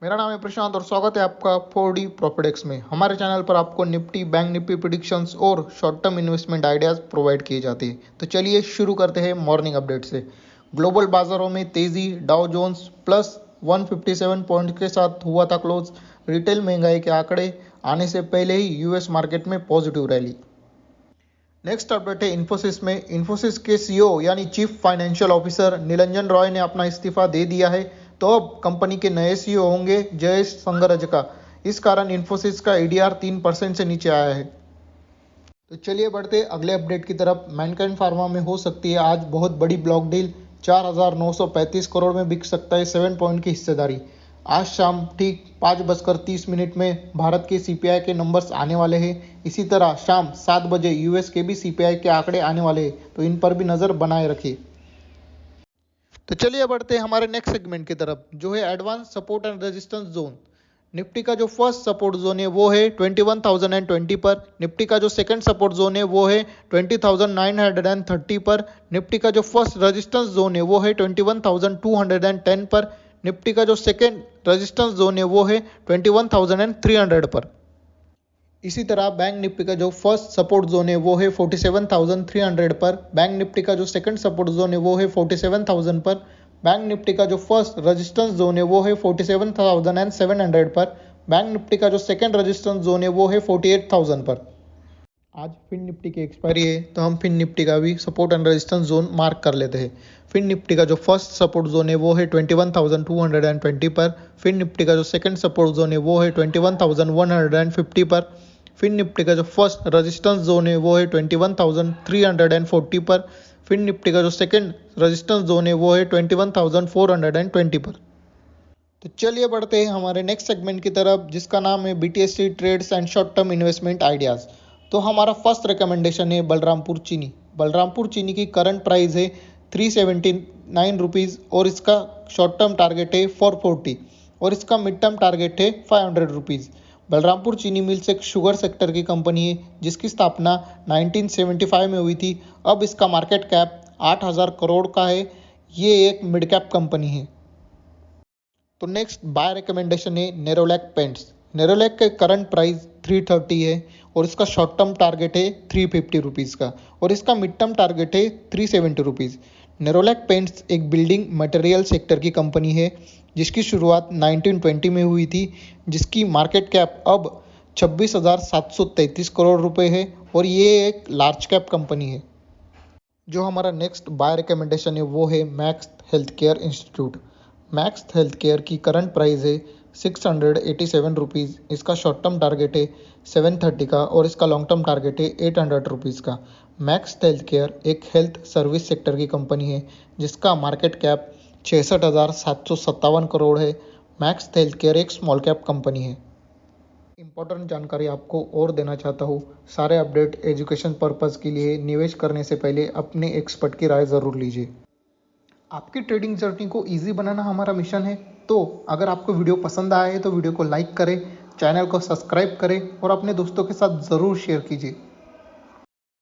मेरा नाम है प्रशांत और स्वागत है आपका 4D प्रॉफिटेक्स में। हमारे चैनल पर आपको निफ्टी, बैंक निफ्टी प्रिडिक्शंस और short term investment ideas provide किए जाते हैं। तो चलिए शुरू करते हैं मॉर्निंग अपडेट से। ग्लोबल बाजारों में तेज़ी, डाउ जोन्स प्लस 157 पॉइंट के साथ हुआ था क्लोज। रिटेल महंगाई के आंकड़े आने से पहले ही यूएस मार्केट में पॉजिटिव रैली। नेक्स्ट अपडेट है इन्फोसिस में। इन्फोसिस के सीईओ यानी chief financial officer Niranjan Roy ने अपना इस्तीफा दे दिया है। तो अब कंपनी के नए सीईओ होंगे जयेश संगरजका। इस कारण इन्फोसिस का एडीआर 3% से नीचे आया है। तो चलिए बढ़ते अगले अपडेट की तरफ। मैनकाइंड फार्मा में हो सकती है आज बहुत बड़ी ब्लॉक डील। 4,935 करोड़ में बिक सकता है 7 पॉइंट की हिस्सेदारी। आज शाम ठीक 5:30 में भारत के सीपीआई के नंबर्स आने वाले हैं। इसी तरह शाम 7 बजे यूएस के भी सीपीआई के आंकड़े आने वाले हैं, तो इन पर भी नज़र बनाए रखिए। तो चलिए बढ़ते हैं हमारे नेक्स्ट सेगमेंट की तरफ, जो है advance support and resistance zone. Nifty का जो फर्स्ट सपोर्ट जोन है वो है 21,020 पर। निफ्टी का जो सेकंड सपोर्ट जोन है वो है 20,930 पर। निफ्टी का जो फर्स्ट रेजिस्टेंस जोन है वो है 21,210 पर। निफ्टी का जो सेकंड रेजिस्टेंस जोन है वो है 21,300 पर। इसी तरह बैंक निफ्टी का जो फर्स्ट सपोर्ट जोन है वो है 47,300 पर। बैंक निफ्टी का जो सेकंड सपोर्ट जोन है वो है 47,000 पर। बैंक निफ्टी का जो फर्स्ट रेजिस्टेंस जोन है वो है 47,700 पर। बैंक निफ्टी का जो सेकंड रेजिस्टेंस जोन है वो है 48,000 पर। आज फिन निफ्टी की एक्सपायरी है, तो हम फिन निफ्टी का भी support and resistance zone mark कर लेते हैं। फिन निफ्टी का जो फर्स्ट सपोर्ट जोन है वो है 21,220 पर। फिन निफ्टी का जो सेकंड सपोर्ट जोन है वो है 21,150 पर। फिन निफ्टी का जो फर्स्ट रेजिस्टेंस जोन है वो है 21,340 पर। फिन निफ्टी का जो सेकंड रेजिस्टेंस जोन है वो है 21,420 पर। तो चलिए बढ़ते हैं हमारे नेक्स्ट सेगमेंट की तरफ, जिसका नाम है BTSC trades and short term investment ideas. तो हमारा फर्स्ट रिकमेंडेशन है बलरामपुर चीनी। बलरामपुर चीनी की करंट प्राइस है 379 रुपीज़ और इसका शॉर्ट टर्म टारगेट है 440 और इसका मिड टर्म टारगेट है 500 रुपीज़। बलरामपुर चीनी मिल्स एक शुगर सेक्टर की कंपनी है जिसकी स्थापना 1975 में हुई थी। अब इसका मार्केट कैप 8,000 करोड़ का है। ये एक मिड कैप कंपनी है। तो नेक्स्ट बाय रिकमेंडेशन है नेरोलैक पेंट्स। नेरोलैक के करंट प्राइस 330 है और इसका शॉर्ट टर्म टारगेट है 350 रुपीज़ का और इसका मिड टर्म टारगेट है 370 रुपीज़। नेरोलैक पेंट्स एक बिल्डिंग मटेरियल सेक्टर की कंपनी है जिसकी शुरुआत 1920 में हुई थी, जिसकी मार्केट कैप अब 26,733 करोड़ रुपए है और ये एक लार्ज कैप कंपनी है। जो हमारा नेक्स्ट बाय रिकमेंडेशन है वो है max health care institute. Max health care की करंट प्राइस है 687 रुपीज़। इसका शॉर्ट टर्म टारगेट है 730 का और इसका लॉन्ग टर्म टारगेट है 800 रुपीज़ का। मैक्स हेल्थ केयर एक हेल्थ सर्विस सेक्टर की कंपनी है जिसका मार्केट कैप 66,757 करोड़ है। मैक्स हेल्थ केयर एक स्मॉल कैप कंपनी है। इंपॉर्टेंट जानकारी आपको और देना चाहता हूँ, सारे अपडेट एजुकेशन पर्पज़ के लिए निवेश करने से पहले अपने एक्सपर्ट की राय ज़रूर लीजिए। आपकी ट्रेडिंग जर्नी को इजी बनाना हमारा मिशन है। तो अगर आपको वीडियो पसंद आया है तो वीडियो को लाइक करें, चैनल को सब्सक्राइब करें और अपने दोस्तों के साथ ज़रूर शेयर कीजिए।